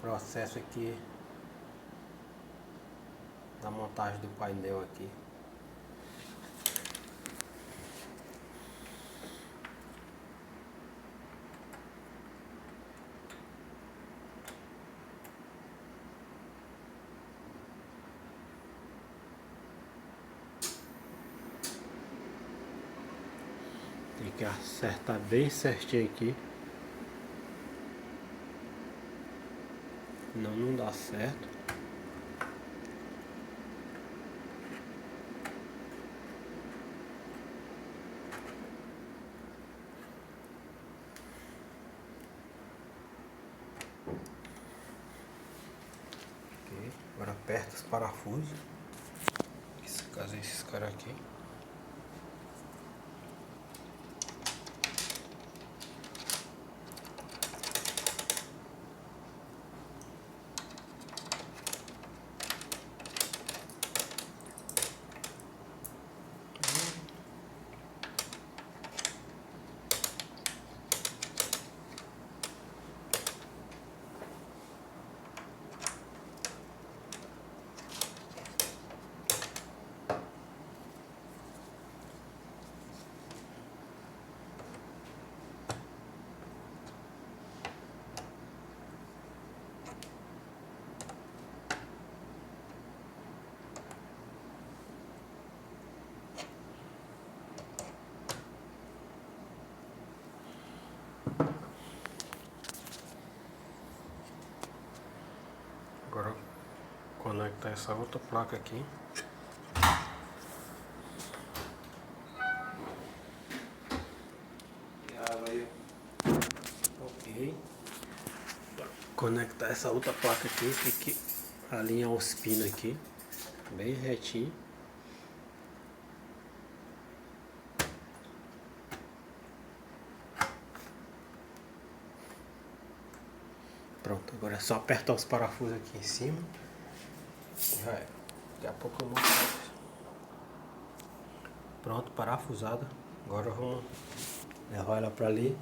processo aqui da montagem do painel aqui. Tem que acertar bem certinho aqui. Senão não dá certo. Ok, agora aperta os parafusos. Nesse caso esses caras aqui. Agora conectar essa outra placa aqui. Ok. Conectar essa outra placa aqui, tem que alinhar os pinos aqui, bem retinho. Pronto, agora é só apertar os parafusos aqui em cima. Já é. Daqui a pouco eu mostro. Pronto, parafusada. Agora vamos levar ela para ali.